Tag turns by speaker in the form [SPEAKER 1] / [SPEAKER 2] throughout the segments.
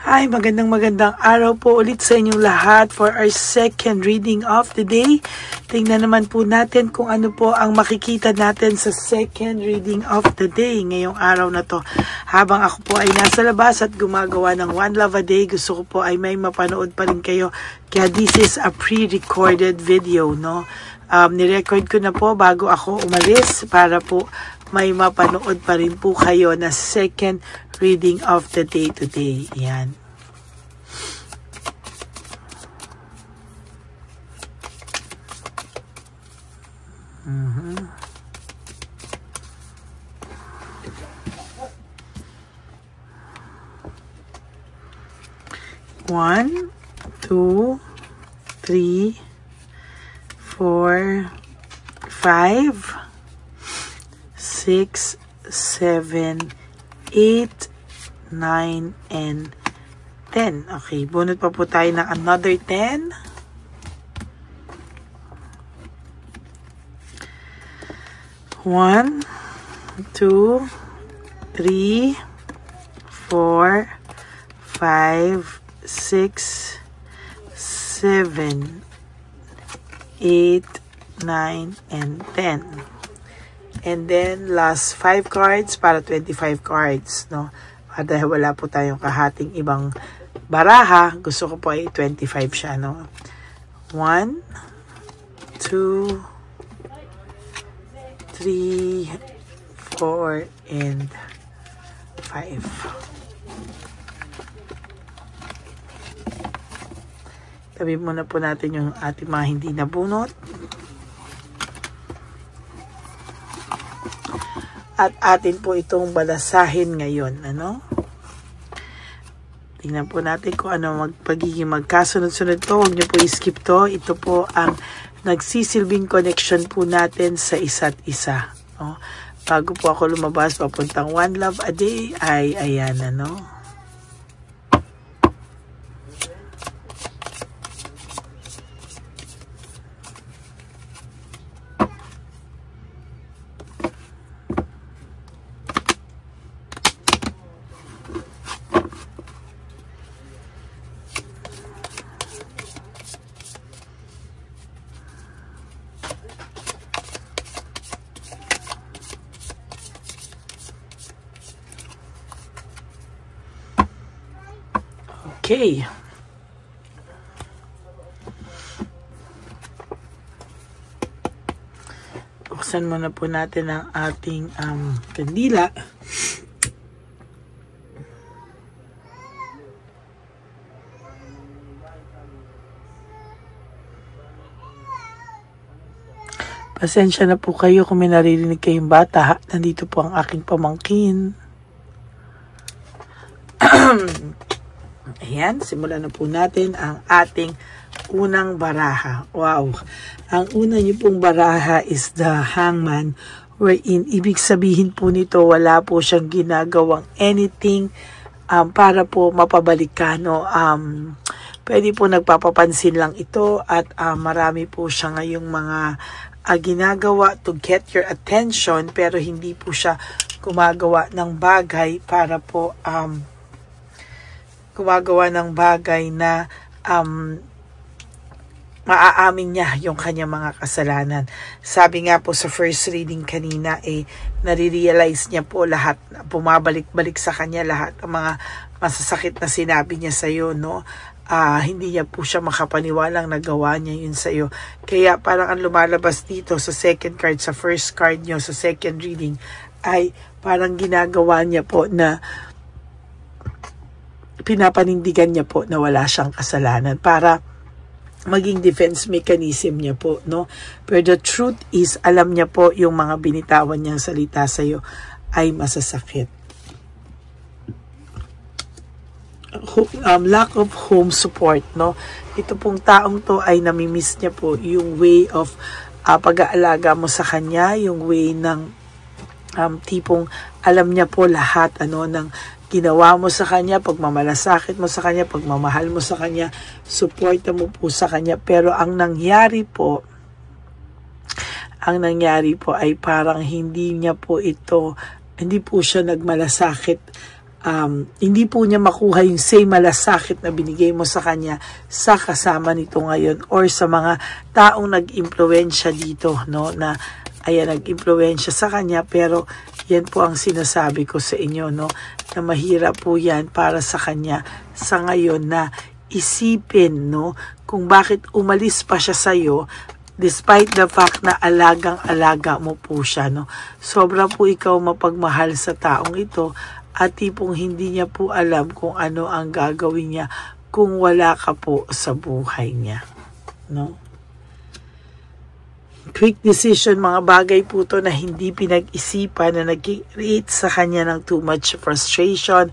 [SPEAKER 1] Hi, magandang araw po ulit sa inyong lahat for our second reading of the day. Tingnan naman po natin kung ano po ang makikita natin sa second reading of the day ngayong araw na to. Habang ako po ay nasa labas at gumagawa ng One Love a Day, gusto ko po ay may mapanood pa rin kayo. Kaya this is a pre-recorded video, no? Nirecord ko na po bago ako umalis para po may mapanood pa rin po kayo na second reading of the day today. Yan. One, two, three, 4, 5, 6, 7, 8, 9, and 10. Okay, bunot pa po tayo ng another 10. 1, 2, 3, 4, 5, 6, 7, 8, 9, and 10. And then, last 5 cards para 25 cards, no? Dahil wala po tayong kahating ibang baraha, gusto ko po ay 25 siya, no? 1, 2, 3, 4, and 5. Tabi muna po natin yung ating mga hindi nabunot. At atin po itong balasahin ngayon, ano? Tingnan po natin kung ano pagiging magkasunod-sunod to. Huwag niyo po i-skip to. Ito po ang nagsisilbing connection po natin sa isa't isa. No? Bago po ako lumabas papuntang One Love a Day, ay ayan, ano? Okay. Buksan muna po natin ang ating kandila. Pasensya na po kayo kung may naririnig kayong bata. Nandito po ang aking pamangkin. Ayan, simulan na po natin ang ating unang baraha. Wow! Ang una niyo pong baraha is the Hangman, wherein ibig sabihin po nito wala po siyang ginagawang anything para po mapabalik ka, no? Pwede po nagpapapansin lang ito at marami po siya ngayong mga ginagawa to get your attention, pero hindi po siya gumagawa ng bagay para po gumagawa ng bagay na maaamin niya yung kanyang mga kasalanan. Sabi nga po sa first reading kanina, nare-realize niya po lahat, bumabalik-balik sa kanya lahat ang mga masasakit na sinabi niya sa iyo, no? Hindi niya po siya makapaniwalang nagawa niya yun sa iyo. Kaya parang ang lumalabas dito sa second card, sa first card niyo, sa second reading, ay parang ginagawa niya po na pinapanindigan niya po na wala siyang kasalanan para maging defense mechanism niya po, no? Pero the truth is, alam niya po yung mga binitawan niyang salita sa iyo ay masasakit. Lack of home support, no? Ito pong taong to ay namimiss niya po yung way of pag-aalaga mo sa kanya, yung way ng tipong alam niya po lahat, ano, ng ginawa mo sa kanya, pagmamalasakit mo sa kanya, pagmamahal mo sa kanya, suporta mo po sa kanya. Pero ang nangyari po ay parang hindi po siya nagmalasakit hindi po niya makuha yung same malasakit na binigay mo sa kanya sa kasama nito ngayon or sa mga taong nag-impluwensya dito, no, na ayan, nag-impluwensya sa kanya. Pero yan po ang sinasabi ko sa inyo, no, na mahirap po yan para sa kanya sa ngayon na isipin, no, kung bakit umalis pa siya sa'yo despite the fact na alagang-alaga mo po siya, no. Sobra po ikaw mapagmahal sa taong ito at tipong hindi niya po alam kung ano ang gagawin niya kung wala ka po sa buhay niya, no? Quick decision, mga bagay po to na hindi pinag-isipan, na nag-create sa kanya ng too much frustration,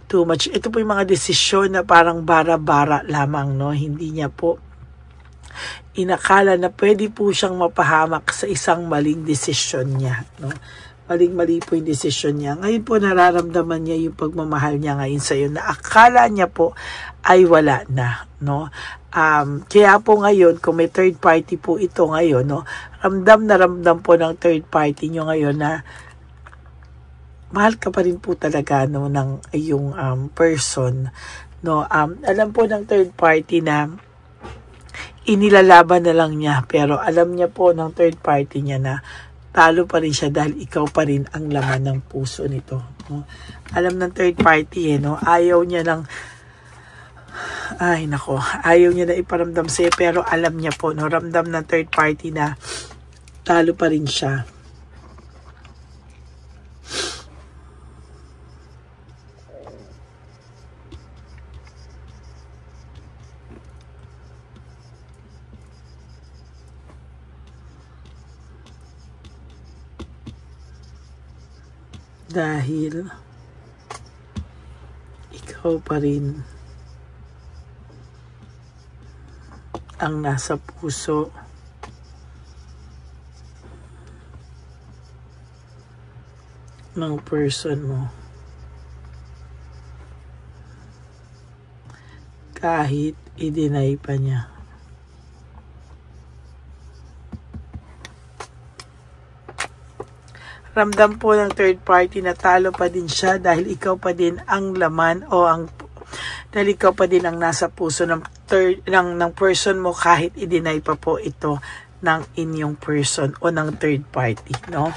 [SPEAKER 1] too much. Ito po yung mga desisyon na parang bara-bara lamang, no? Hindi niya po inakala na pwede po siyang mapahamak sa isang maling desisyon niya, no? Maling-mali po yung desisyon niya. Ngayon po nararamdaman niya yung pagmamahal niya ngayon sa iyo na akala niya po ay wala na, no? Kaya po ngayon, kung may third party po ito ngayon, no, ramdam na ramdam po ng third party nyo ngayon na mahal ka pa rin po talaga, no, ng yung person, no. Alam po ng third party na inilalaban na lang niya, pero alam niya po ng third party niya na talo pa rin siya dahil ikaw pa rin ang laman ng puso nito, no? Alam ng third party, no? Ayaw niya lang, ayaw niya na iparamdam sa'yo, pero alam niya po, no? Ramdam ng third party na talo pa rin siya. Dahil ikaw pa rin ang nasa puso ng person mo. Kahit i-deny pa niya. Ramdam po ng third party na talo pa din siya dahil ikaw pa din ang laman dahil ikaw pa din ang nasa puso ng person mo kahit i-deny pa po ito ng inyong person o ng third party, no?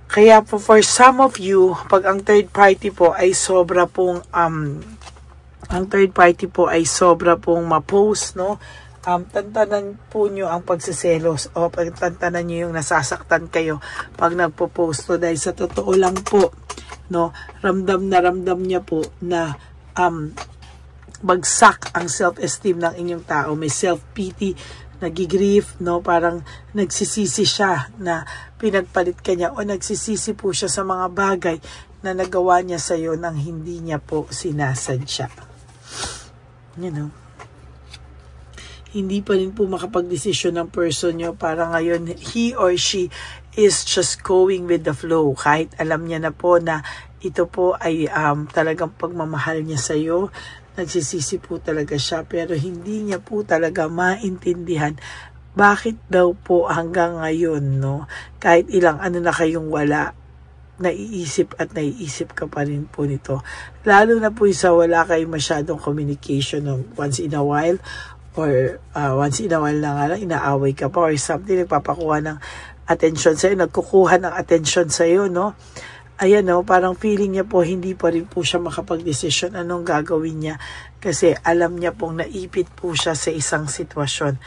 [SPEAKER 1] Kaya po for some of you, pag ang third party po ay sobra pong ma-post, no? Tantanan po nyo ang pagsiselos o tantanan nyo yung nasasaktan kayo pag nagpo-post to, dahil sa totoo lang po, no, ramdam niya po na bagsak ang self-esteem ng inyong tao. May self-pity, nagigrief, no, parang nagsisisi siya na pinagpalit ka niya o nagsisisi po siya sa mga bagay na nagawa niya sa iyo nang hindi niya po sinasadya. You know, hindi pa rin po makapag-desisyon ng person nyo. Para ngayon, he or she is just going with the flow. Kahit alam niya na po na ito po ay talagang pagmamahal niya sa iyo, nagsisisi po talaga siya, pero hindi niya po talaga maintindihan bakit daw po hanggang ngayon, no, kahit ilang ano na kayong wala, naiisip ka pa rin po nito. Lalo na po sa wala kayong masyadong communication, no, once in a while, or once in a while na nga lang, inaaway ka pa or something, nagpapakuha ng attention sa'yo, nagkukuha ng attention sa'yo, no? Ayan, no, parang feeling niya po, hindi pa rin po siya makapag-desisyon anong gagawin niya kasi alam niya pong naipit po siya sa isang sitwasyon.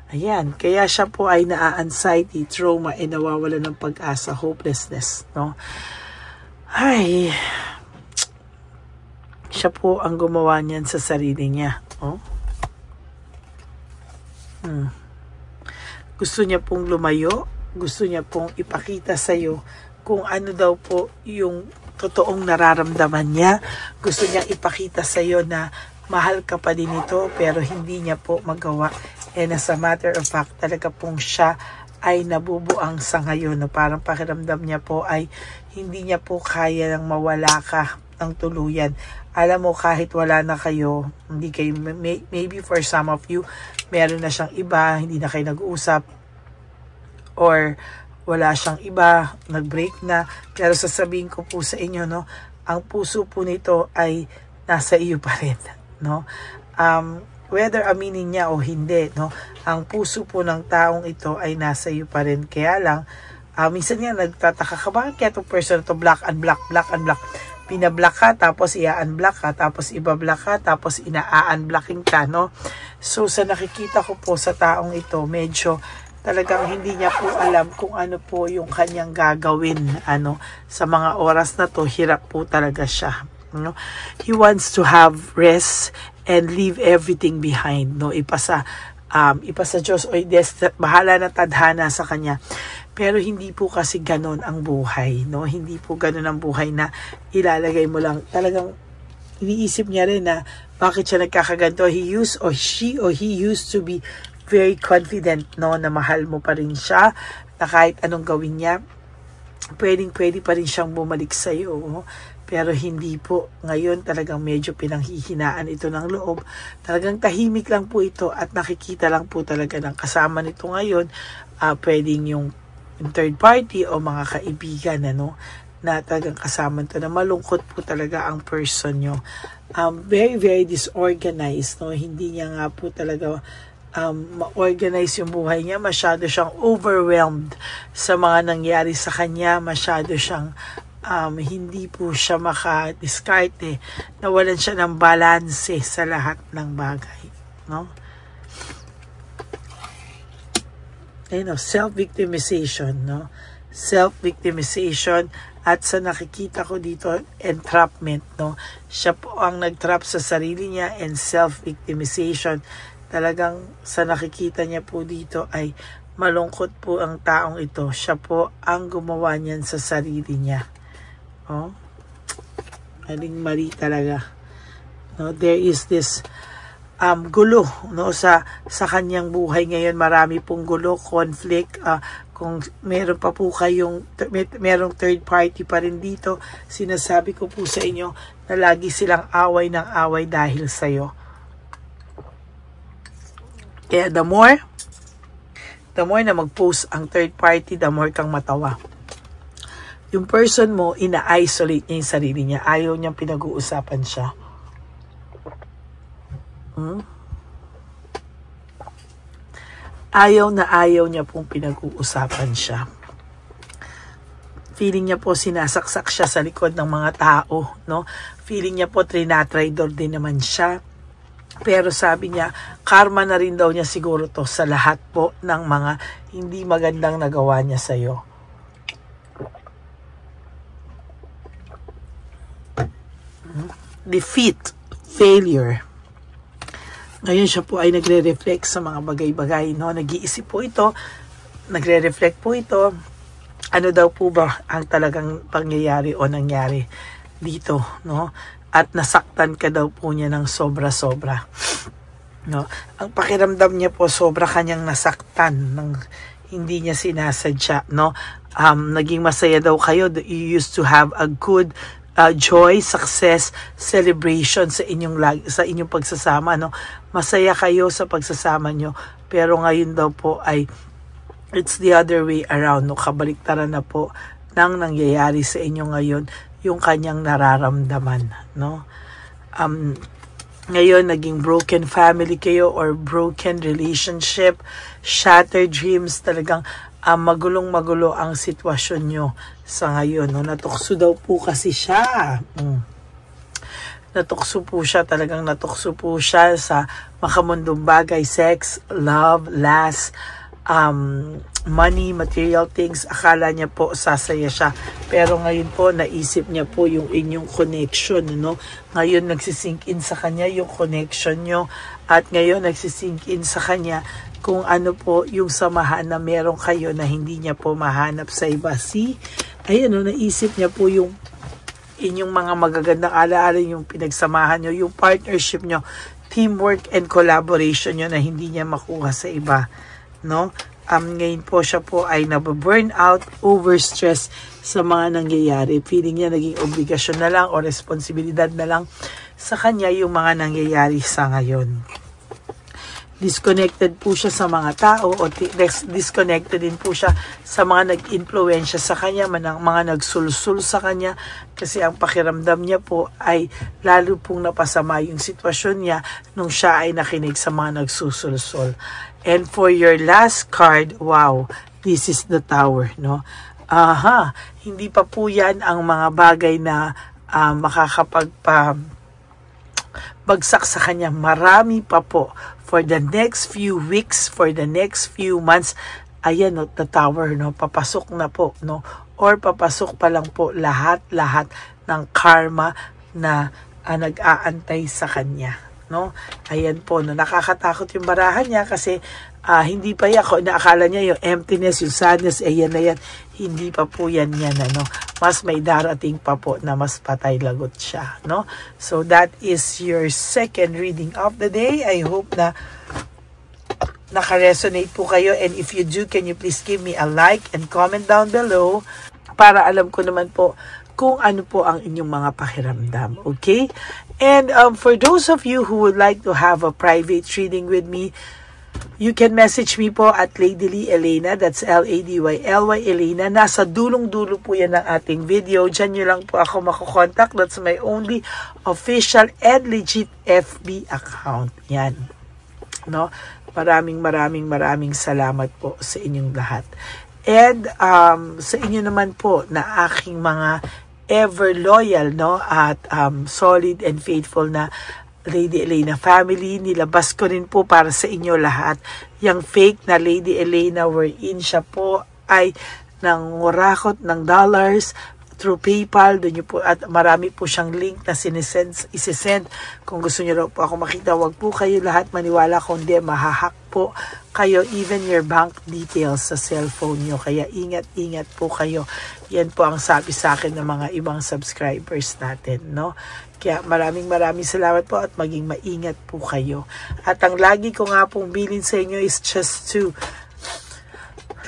[SPEAKER 1] Ayan, kaya siya po ay na-anxiety, trauma, and nawawala ng pag-asa, hopelessness, no? Ay, siya po ang gumawa niyan sa sarili niya, oh. Gusto niya pong lumayo, gusto niya pong ipakita sa iyo kung ano daw po yung totoong nararamdaman niya. Gusto niya ipakita sa iyo na mahal ka pa din ito, pero hindi niya po magawa. And as a matter of fact, talaga pong siya ay nabubuang sa ngayon, no? Parang pakiramdam niya po ay hindi niya po kaya nang mawala ka ng tuluyan. Alam mo, kahit wala na kayo, hindi kayo, maybe for some of you, meron na siyang iba, hindi na kayo nag-uusap, or wala siyang iba, nag-break na. Pero sasabihin ko po sa inyo, no, ang puso po nito ay nasa iyo pa rin, no? Whether aminin niya o hindi, no? Ang puso po ng taong ito ay nasa iyo pa rin. Kaya lang, minsan nga nagtataka ka, bakit kaya itong person to black and black, pinablock ka, tapos i-unblock ka, tapos ibablock ka, tapos ina-unblocking ka, no? So, sa nakikita ko po sa taong ito, medyo talagang hindi niya po alam kung ano po yung kanyang gagawin, sa mga oras na to, hirap po talaga siya, no? He wants to have rest and leave everything behind, no? Ipasa Diyos o bahala na tadhana sa kanya. Pero hindi po kasi ganon ang buhay, no? Hindi po ganon ang buhay na ilalagay mo lang. Talagang iniisip niya rin na bakit siya nagkakaganto. He used to be very confident, no? Na mahal mo pa rin siya, na kahit anong gawin niya, pwede pa rin siyang bumalik sa iyo. Pero hindi po. Ngayon talagang medyo pinanghihinaan ito ng loob. Talagang tahimik lang po ito at nakikita lang po talaga ng kasama nito ngayon. Pwedeng yung third party o mga kaibigan, na talagang kasama ito, na malungkot po talaga ang person nyo. Very, very disorganized, no? Hindi niya nga po talaga ma-organize yung buhay niya. Masyado siyang overwhelmed sa mga nangyari sa kanya. Masyado siyang hindi po siya maka-discarte. Nawalan siya ng balanse sa lahat ng bagay, no? Self-victimization, no? Self-victimization, at sa nakikita ko dito, entrapment, no? Siya po ang nag-trap sa sarili niya, and self-victimization. Talagang sa nakikita niya po dito ay malungkot po ang taong ito. Siya po ang gumawa niyan sa sarili niya. Oh? Maling-mali talaga. No? There is this gulo, no, sa kanyang buhay ngayon. Marami pong gulo, conflict. Kung meron pa po kayong merong third party pa rin dito, sinasabi ko po sa inyo na lagi silang away ng away dahil sa iyo. Kaya the more na mag-post ang third party, the more kang matawa. Yung person mo, ina-isolate niya yung sarili niya. Ayaw niyang pinag-uusapan siya. Ayaw niya pong pinag-uusapan siya. Feeling niya po sinasaksak siya sa likod ng mga tao, no? Feeling niya po trinatraidor din naman siya. Pero sabi niya, karma na rin daw niya siguro to sa lahat po ng mga hindi magandang nagawa niya sa iyo. Defeat, failure. Ngayon siya po ay nagre-reflect sa mga bagay-bagay, no? Nag-iisip po ito, nagre-reflect po ito. Ano daw po ba ang talagang pangyayari o nangyari dito, no? At nasaktan ka daw po niya ng sobra-sobra, no? Ang pakiramdam niya po, sobra kanyang nasaktan ng hindi niya sinasadya, no? Naging masaya daw kayo. You used to have a good joy, success, celebration sa inyong pagsasama, no? Masaya kayo sa pagsasama nyo, pero ngayon daw po ay it's the other way around, no? Kabaliktaran na po ng nangyayari sa inyo ngayon, yung kanyang nararamdaman, no? Ngayon naging broken family kayo or broken relationship, shattered dreams, talagang magulong-magulo ang sitwasyon nyo sa ngayon, no? Natukso daw po kasi siya. Natukso po siya, talagang natukso po siya sa makamundong bagay, sex, love, lust, money, material things. Akala niya po sasaya siya. Pero ngayon po, naisip niya po yung inyong connection, no? Ngayon nagsisink in sa kanya yung connection nyo. At ngayon nagsisink in sa kanya kung ano po yung samahan na meron kayo na hindi niya po mahanap sa iba. See? Ayun, no, naisip niya po yung inyong mga magagandang alaala, yung pinagsamahan nyo, yung partnership nyo, teamwork and collaboration nyo na hindi niya makuha sa iba, no? Ngayon po siya po ay nababurn out, overstress sa mga nangyayari. Feeling niya naging obligasyon na lang o responsibilidad na lang sa kanya yung mga nangyayari sa ngayon. disconnected po siya sa mga tao o disconnected din po siya sa mga nag-influensya sa kanya, mga nagsulsul sa kanya, kasi ang pakiramdam niya po ay lalo pong napasama yung sitwasyon niya nung siya ay nakinig sa mga nagsusulsul. And for your last card, wow, this is the Tower, no? Hindi pa po yan ang mga bagay na bagsak sa kanya. Marami pa po for the next few weeks, for the next few months. Ayan, no, the Tower, no, papasok na po, no, or papasok pa lang po lahat ng karma na nag-aantay sa kanya, no. Ayan po, no, nakakatakot yung barahan niya kasi hindi pa yan, akala niya yung emptiness, yung sadness, ayan na yan, hindi pa po yan, ano, mas may darating pa po na mas patay lagot siya, no. So that is your second reading of the day. I hope na naka-resonate po kayo, and if you do, can you please give me a like and comment down below para alam ko naman po kung ano po ang inyong mga pakiramdam, okay? And for those of you who would like to have a private reading with me, you can message me po at Lady Lee Elena. That's LADYLY Elena. Nasa dulong-dulo po yan ng ating video. Diyan nyo lang po ako makukontak. That's my only official and legit FB account. Yan. No? Maraming salamat po sa inyong lahat. And sa inyo naman po na aking mga ever loyal, no, at solid and faithful na Lady Elena family, nilabas ko rin po para sa inyo lahat yung fake na Lady Elena wherein siya po ay nangurakot ng dollars through PayPal. Doon nyo po, at marami po siyang link na isisend. Kung gusto nyo raw po ako makita, wag po kayo lahat maniwala, kundi mahahack po kayo, even your bank details sa cellphone nyo. Kaya ingat po kayo. Yan po ang sabi sa akin ng mga ibang subscribers natin, no? Kaya maraming salamat po at maging maingat po kayo. At ang lagi ko nga pong bilin sa inyo is just to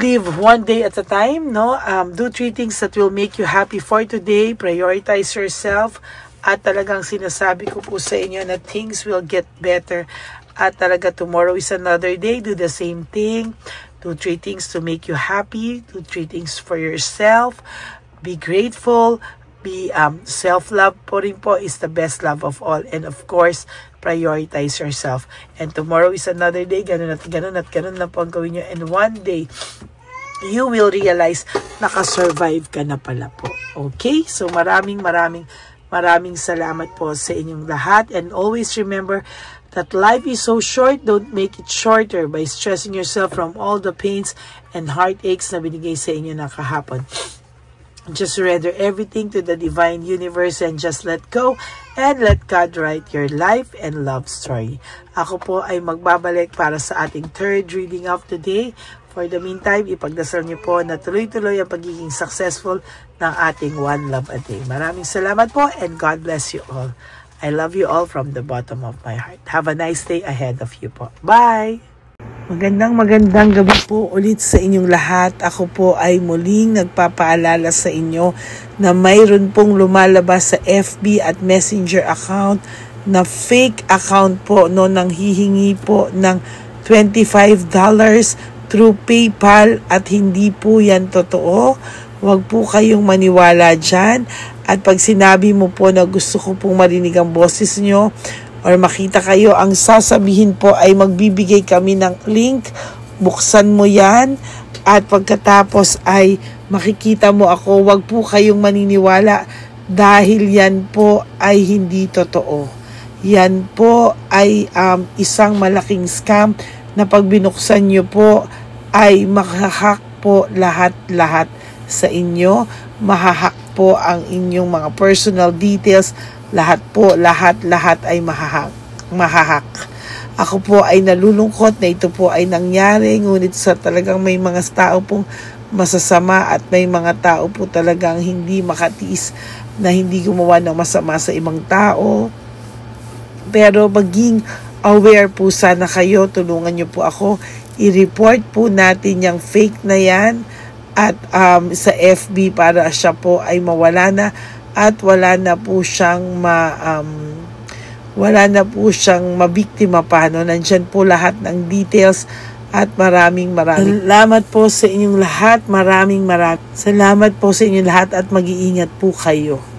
[SPEAKER 1] live one day at a time, no? Do 3 things that will make you happy for today. Prioritize yourself. At talagang sinasabi ko po sa inyo na things will get better. At talaga tomorrow is another day. Do the same thing. Do 3 things to make you happy. Do 3 things for yourself. Be grateful. Be self-love po rin po is the best love of all. And of course, prioritize yourself. And tomorrow is another day. Ganun lang po ang gawin nyo. And one day, you will realize nakasurvive ka na pala po. Okay? So maraming salamat po sa inyong lahat. And always remember that life is so short. Don't make it shorter by stressing yourself from all the pains and heartaches na binigay sa inyo na kahapon. Just surrender everything to the divine universe and just let go and let God write your life and love story. Ako po ay magbabalik para sa ating third reading of the day. For the meantime, ipagdasal niyo po na tuloy-tuloy ang pagiging successful ng ating One Love a Day. Maraming salamat po and God bless you all. I love you all from the bottom of my heart. Have a nice day ahead of you po. Bye! Magandang gabi po ulit sa inyong lahat. Ako po ay muling nagpapaalala sa inyo na mayroon pong lumalabas sa FB at Messenger account na fake account po, no, nang hihingi po ng $25 through PayPal at hindi po yan totoo. Huwag po kayong maniwala dyan. At pag sinabi mo po na gusto ko pong marinig ang boses nyo, or makita kayo, ang sasabihin po ay magbibigay kami ng link, buksan mo yan, at pagkatapos ay makikita mo ako. Wag po kayong maniniwala dahil yan po ay hindi totoo. Yan po ay isang malaking scam na pag binuksan nyo po ay mahahack po lahat sa inyo. Mahahack po ang inyong mga personal details. Lahat ay mahahak. Ako po ay nalulungkot na ito po ay nangyari, ngunit sa talagang may mga tao pong masasama at may mga tao po talagang hindi makatiis na hindi gumawa ng masama sa ibang tao. Pero maging aware po sana kayo, tulungan niyo po ako, i-report po natin yung fake na yan at sa FB para siya po ay mawala na. At wala na po siyang wala na po siyang mabiktima pa. No? Nandyan po lahat ng details at maraming salamat po sa inyong lahat. Maraming salamat po sa inyong lahat at mag-iingat po kayo.